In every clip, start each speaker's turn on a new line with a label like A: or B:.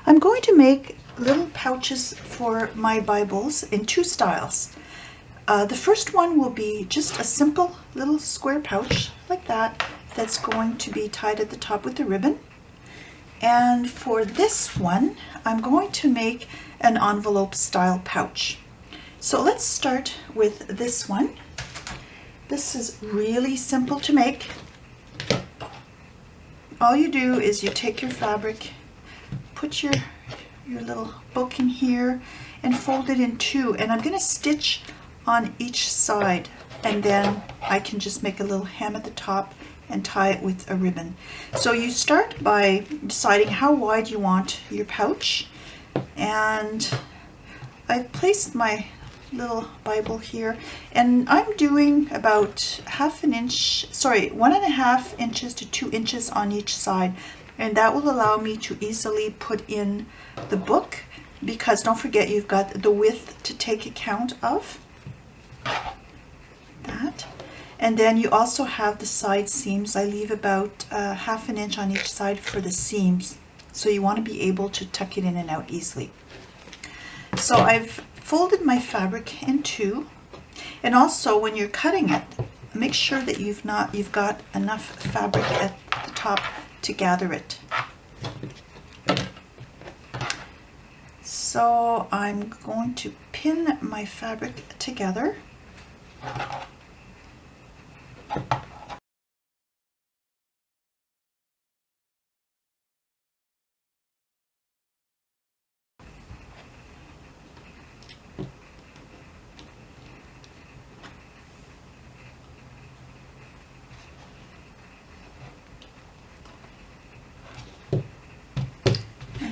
A: I'm going to make little pouches for my Bibles in two styles. The first one will be just a simple little square pouch like that, that's going to be tied at the top with a ribbon. And for this one, I'm going to make an envelope style pouch. So let's start with this one. This is really simple to make. All you do is you take your fabric, put your little book in here and fold it in two, and I'm going to stitch on each side, and then I can just make a little hem at the top and tie it with a ribbon. So you start by deciding how wide you want your pouch, and I've placed my little Bible here, and I'm doing about 1.5 inches to 2 inches on each side, and that will allow me to easily put in the book, because don't forget you've got the width to take account of that. And then you also have the side seams. I leave about 1/2 inch on each side for the seams, so you want to be able to tuck it in and out easily. So I've folded my fabric in two, and also when you're cutting it, make sure that you've got enough fabric at the top to gather it. So I'm going to pin my fabric together.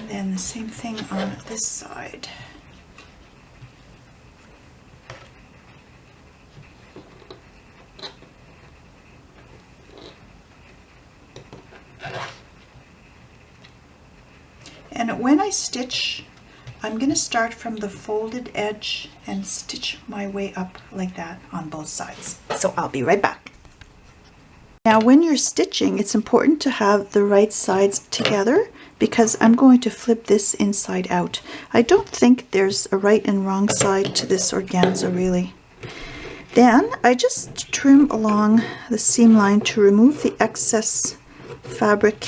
A: And the same thing on this side. And when I stitch, I'm going to start from the folded edge and stitch my way up like that on both sides. So I'll be right back. Now when you're stitching, it's important to have the right sides together, because I'm going to flip this inside out. I don't think there's a right and wrong side to this organza really. Then I just trim along the seam line to remove the excess fabric.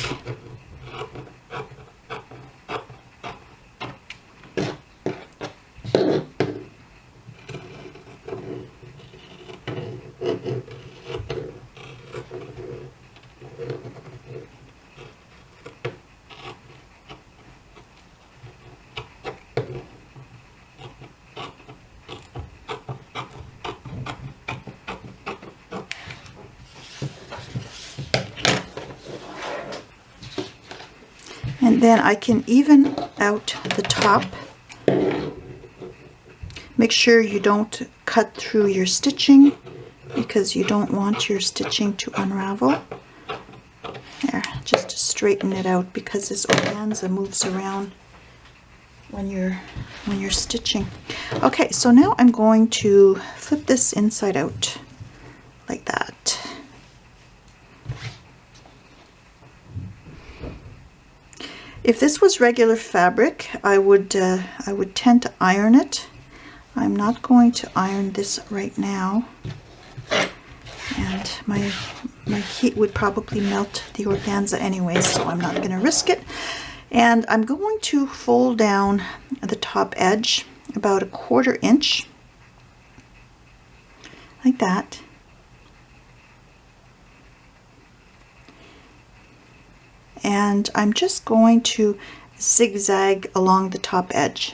A: And then I can even out the top. Make sure you don't cut through your stitching, because you don't want your stitching to unravel. There, just to straighten it out, because this organza moves around when you're stitching. Okay, so now I'm going to flip this inside out like that. If this was regular fabric, I would tend to iron it. I'm not going to iron this right now, and my heat would probably melt the organza anyway, so I'm not going to risk it. And I'm going to fold down the top edge about 1/4 inch like that. And I'm just going to zigzag along the top edge.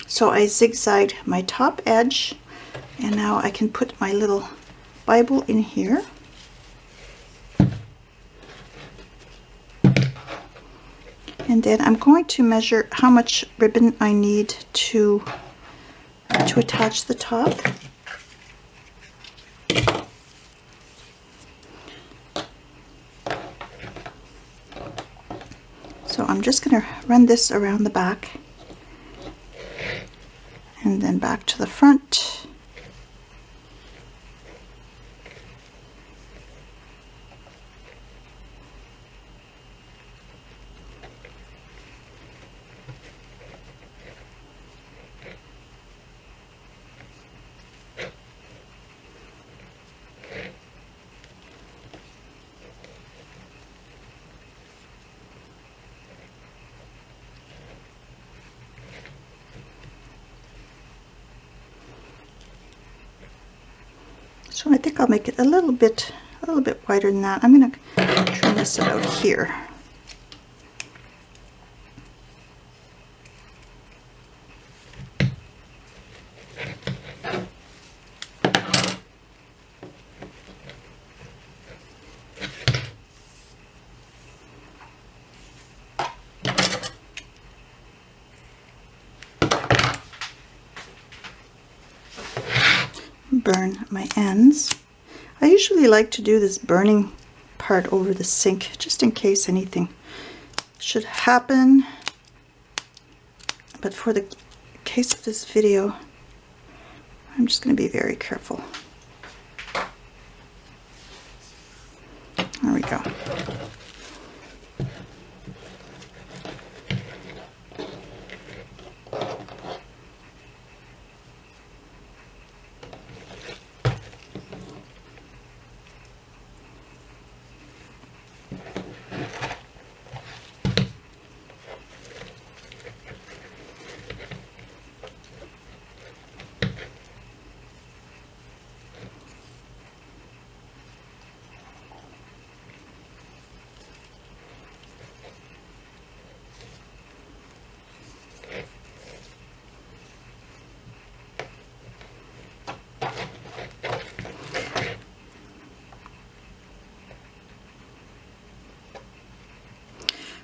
A: So I zigzagged my top edge, and now I can put my little Bible in here. And then I'm going to measure how much ribbon I need to attach the top. So I'm just going to run this around the back and then back to the front. So I think I'll make it a little bit wider than that. I'm going to trim this about here. Burn my ends. I usually like to do this burning part over the sink just in case anything should happen, but for the case of this video I'm just going to be very careful. There we go.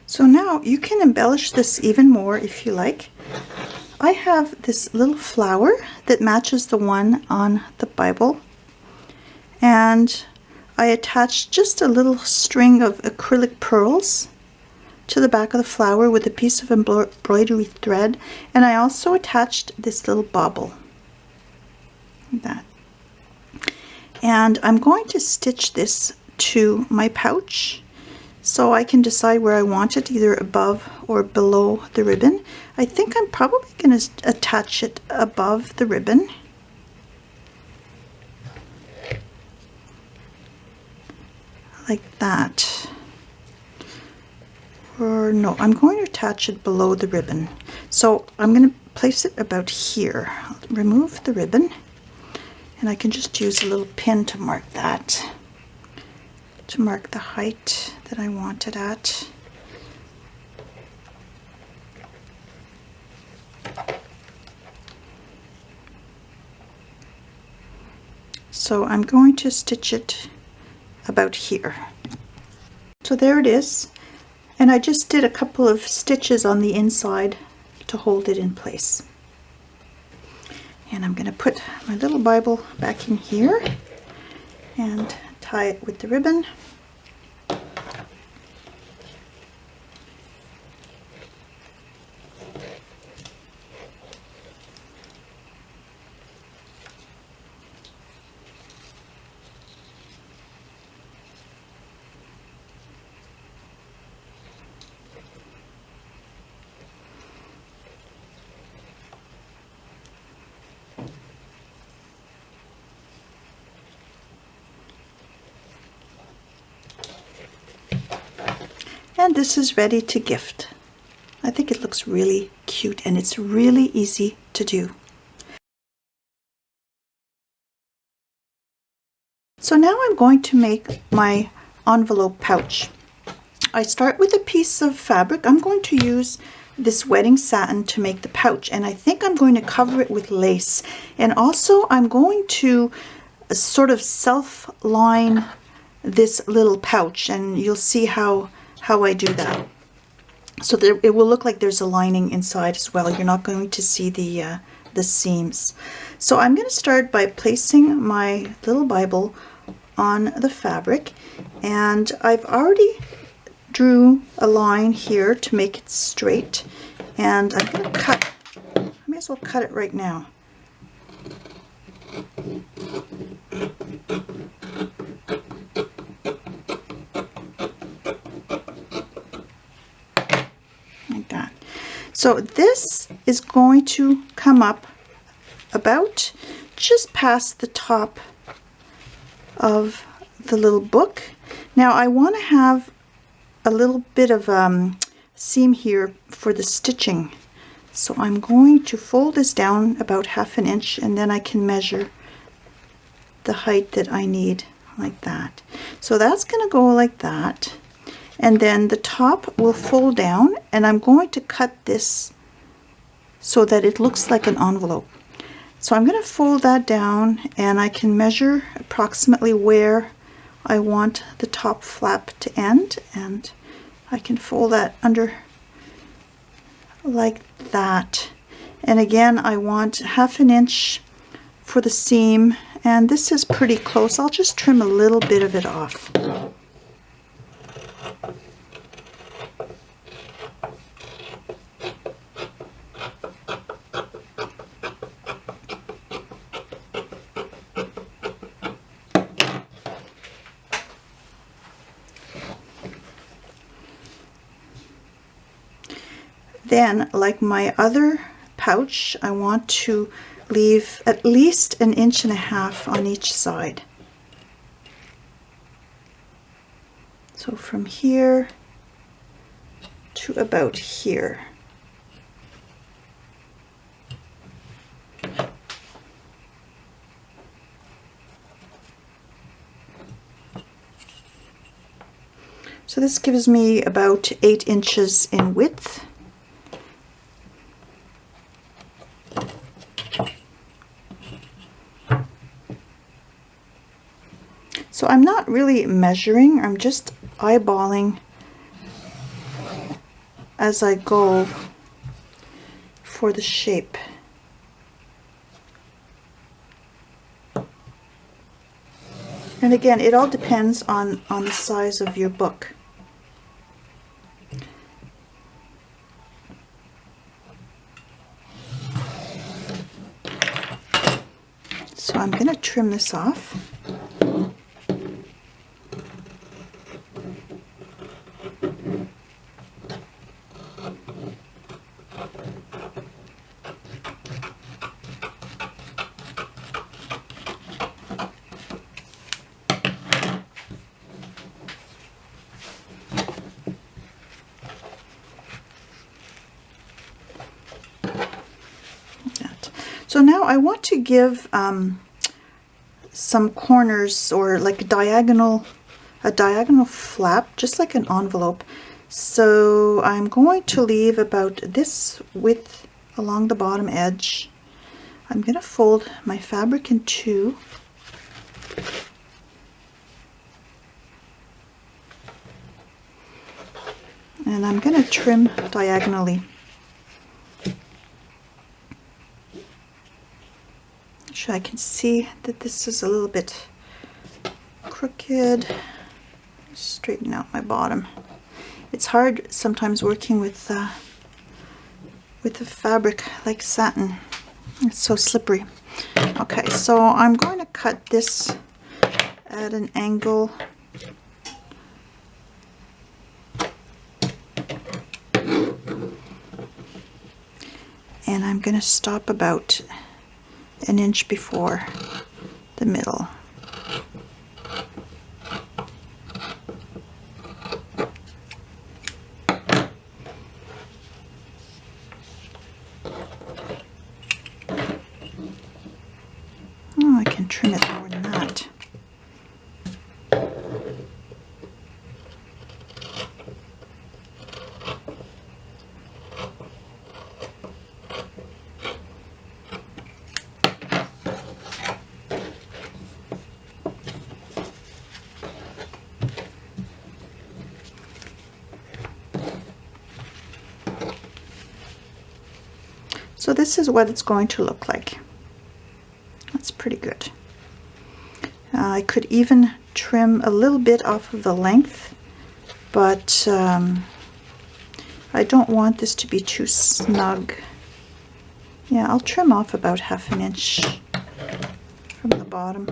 A: So now you can embellish this even more if you like. I have this little flower that matches the one on the Bible, and I attached just a little string of acrylic pearls to the back of the flower with a piece of embroidery thread, and I also attached this little bauble like that. And I'm going to stitch this to my pouch so I can decide where I want it, either above or below the ribbon. I think I'm probably going to attach it above the ribbon. Like that. Or no, I'm going to attach it below the ribbon. So I'm going to place it about here. I'll remove the ribbon, and I can just use a little pin to mark that, to mark the height that I want it at. So I'm going to stitch it about here. So there it is, and I just did a couple of stitches on the inside to hold it in place. And I'm going to put my little Bible back in here and tie it with the ribbon. And this is ready to gift. I think it looks really cute, and it's really easy to do. So now I'm going to make my envelope pouch. I start with a piece of fabric. I'm going to use this wedding satin to make the pouch, and I think I'm going to cover it with lace. And also I'm going to sort of self-line this little pouch, and you'll see how I do that. So it will look like there's a lining inside as well. You're not going to see the seams. So I'm going to start by placing my little Bible on the fabric, and I've already drew a line here to make it straight, and I'm going to cut. I may as well cut it right now. Like that. So this is going to come up about just past the top of the little book. Now I want to have a little bit of seam here for the stitching, so I'm going to fold this down about 1/2 inch, and then I can measure the height that I need, like that. So that's going to go like that, and then the top will fold down, and I'm going to cut this so that it looks like an envelope. So I'm going to fold that down, and I can measure approximately where I want the top flap to end, and I can fold that under like that. And again, I want 1/2 inch for the seam, and this is pretty close. I'll just trim a little bit of it off. Then, like my other pouch, I want to leave at least 1.5 inches on each side. So from here to about here. So this gives me about 8 inches in width. So I'm not really measuring, I'm just eyeballing as I go for the shape. And again, it all depends on the size of your book. So I'm going to trim this off. So now I want to give some corners, or like a diagonal flap, just like an envelope. So I'm going to leave about this width along the bottom edge. I'm going to fold my fabric in two. And I'm going to trim diagonally. I can see that this is a little bit crooked. Straighten out my bottom. It's hard sometimes working with the fabric like satin. It's so slippery. Okay, so I'm going to cut this at an angle. And I'm going to stop about 1 inch before the middle. Oh, I can trim it more than that. So this is what it's going to look like. That's pretty good. I could even trim a little bit off of the length, but I don't want this to be too snug. Yeah, I'll trim off about 1/2 inch from the bottom.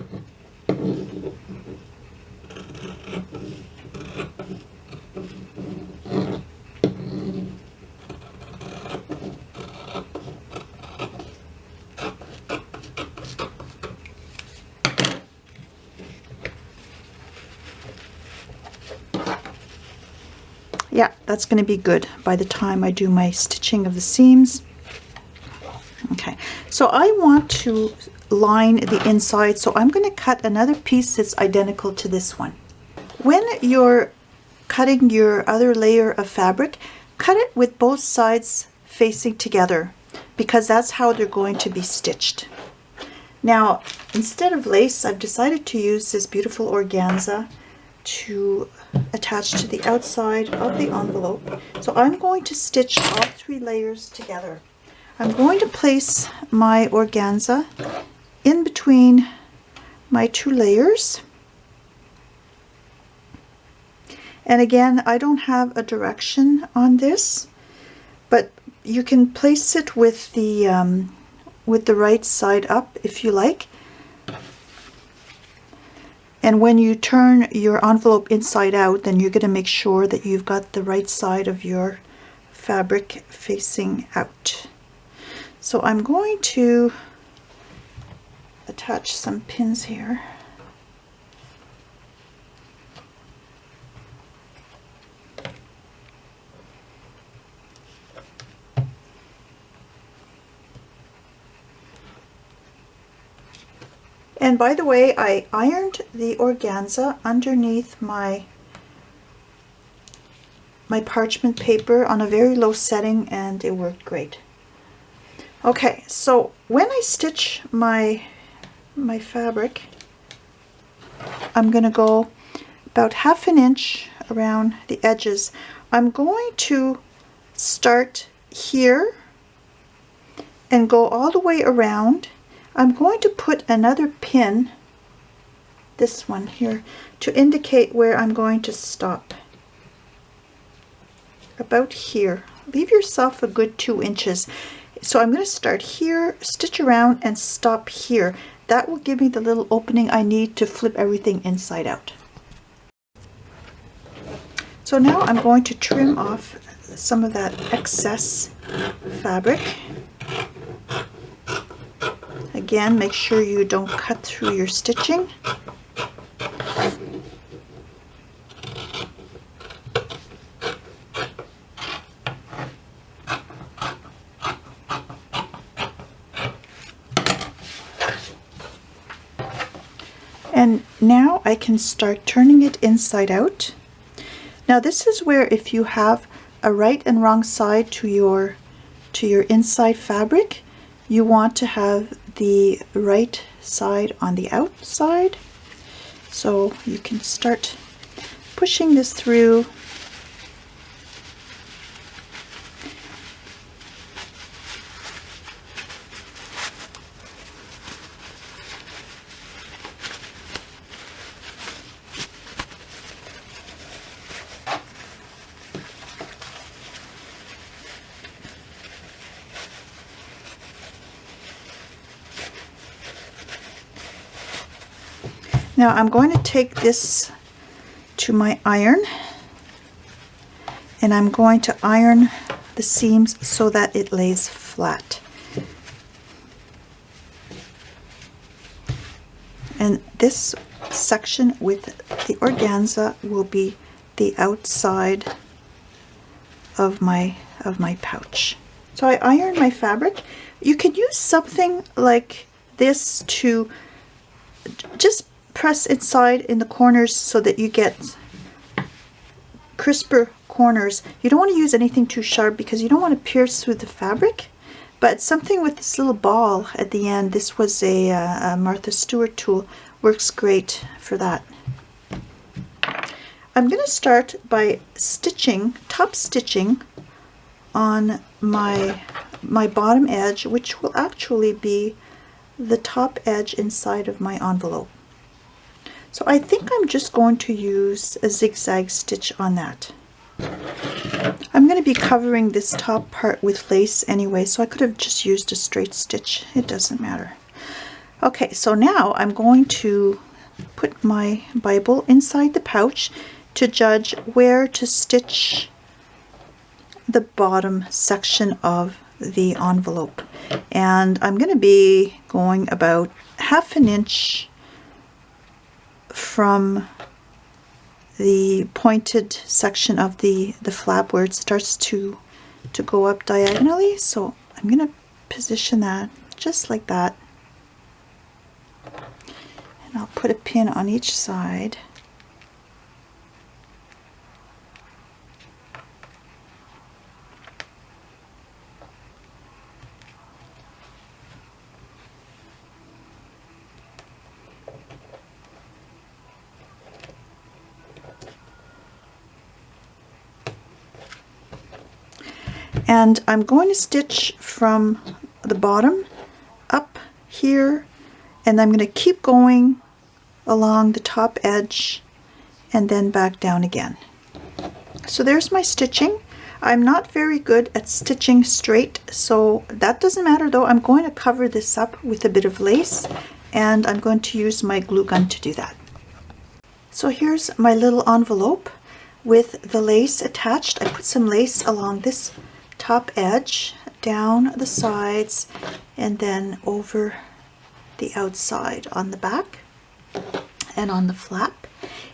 A: Yeah, that's going to be good by the time I do my stitching of the seams. Okay, so I want to line the inside, so I'm going to cut another piece that's identical to this one. When you're cutting your other layer of fabric, cut it with both sides facing together, because that's how they're going to be stitched. Now, instead of lace, I've decided to use this beautiful organza to attach to the outside of the envelope. So I'm going to stitch all 3 layers together. I'm going to place my organza in between my 2 layers. And again, I don't have a direction on this, but you can place it with the right side up if you like. And when you turn your envelope inside out, then you're going to make sure that you've got the right side of your fabric facing out. So I'm going to attach some pins here. And by the way, I ironed the organza underneath my parchment paper on a very low setting, and it worked great. Okay, so when I stitch my fabric, I'm going to go about 1/2 inch around the edges. I'm going to start here and go all the way around. I'm going to put another pin, this one here, to indicate where I'm going to stop. About here. Leave yourself a good 2 inches. So I'm going to start here, stitch around, and stop here. That will give me the little opening I need to flip everything inside out. So now I'm going to trim off some of that excess fabric. Again, make sure you don't cut through your stitching. And now I can start turning it inside out. Now this is where, if you have a right and wrong side to your inside fabric, you want to have the right side on the outside. So you can start pushing this through. Now I'm going to take this to my iron, and I'm going to iron the seams so that it lays flat. And this section with the organza will be the outside of my pouch. So I iron my fabric. You could use something like this to just press inside in the corners so that you get crisper corners. You don't want to use anything too sharp because you don't want to pierce through the fabric, but something with this little ball at the end, this was a Martha Stewart tool, works great for that. I'm going to start by stitching, top stitching on my bottom edge, which will actually be the top edge inside of my envelope. So I think I'm just going to use a zigzag stitch on that. I'm going to be covering this top part with lace anyway, so I could have just used a straight stitch. It doesn't matter. Okay, so now I'm going to put my Bible inside the pouch to judge where to stitch the bottom section of the envelope. And I'm going to be going about 1/2 inch from the pointed section of the flap where it starts to go up diagonally. So I'm going to position that just like that. And I'll put a pin on each side. And I'm going to stitch from the bottom up here, and I'm going to keep going along the top edge and then back down again. So there's my stitching. I'm not very good at stitching straight, so that doesn't matter though. I'm going to cover this up with a bit of lace, and I'm going to use my glue gun to do that. So here's my little envelope with the lace attached. I put some lace along this top edge, down the sides, and then over the outside on the back and on the flap.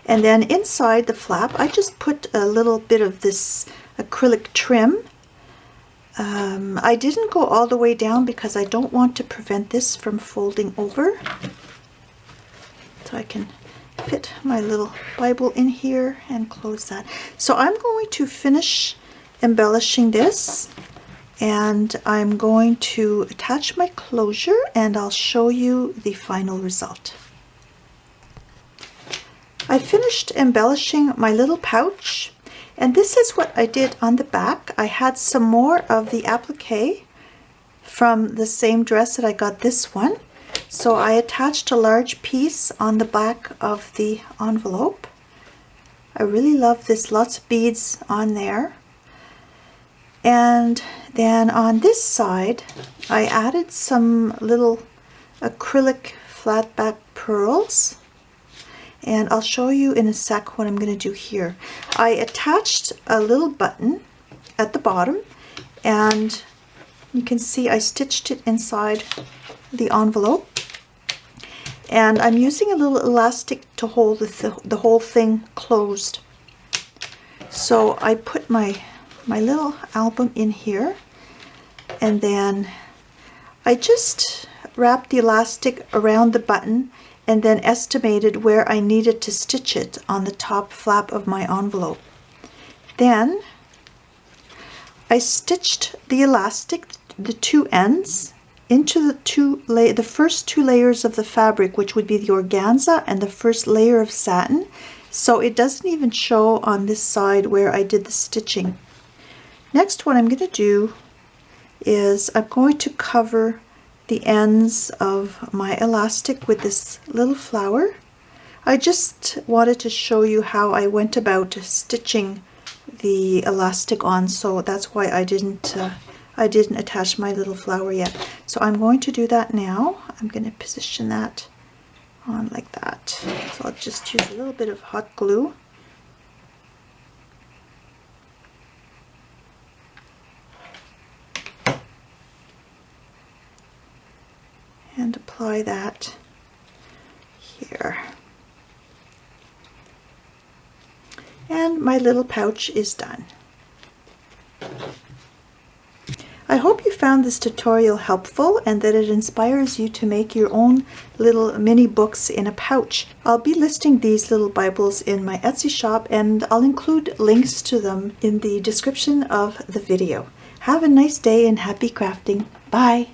A: And then inside the flap I just put a little bit of this acrylic trim. I didn't go all the way down because I don't want to prevent this from folding over. So I can fit my little Bible in here and close that. So I'm going to finish embellishing this, and I'm going to attach my closure, and I'll show you the final result. I finished embellishing my little pouch, and this is what I did on the back. I had some more of the applique from the same dress that I got this one, so I attached a large piece on the back of the envelope. I really love this, lots of beads on there. And then on this side, I added some little acrylic flat back pearls. And I'll show you in a sec what I'm going to do here. I attached a little button at the bottom, and you can see I stitched it inside the envelope. And I'm using a little elastic to hold the whole thing closed. So I put my little album in here, and then I just wrapped the elastic around the button and then estimated where I needed to stitch it on the top flap of my envelope. Then I stitched the elastic, the two ends, into the first two layers of the fabric, which would be the organza and the first layer of satin, so it doesn't even show on this side where I did the stitching. Next, what I'm going to do is I'm going to cover the ends of my elastic with this little flower. I just wanted to show you how I went about stitching the elastic on, so that's why I didn't attach my little flower yet. So I'm going to do that now. I'm going to position that on like that. So I'll just use a little bit of hot glue. And apply that here. And my little pouch is done. I hope you found this tutorial helpful and that it inspires you to make your own little mini books in a pouch. I'll be listing these little Bibles in my Etsy shop, and I'll include links to them in the description of the video. Have a nice day and happy crafting. Bye!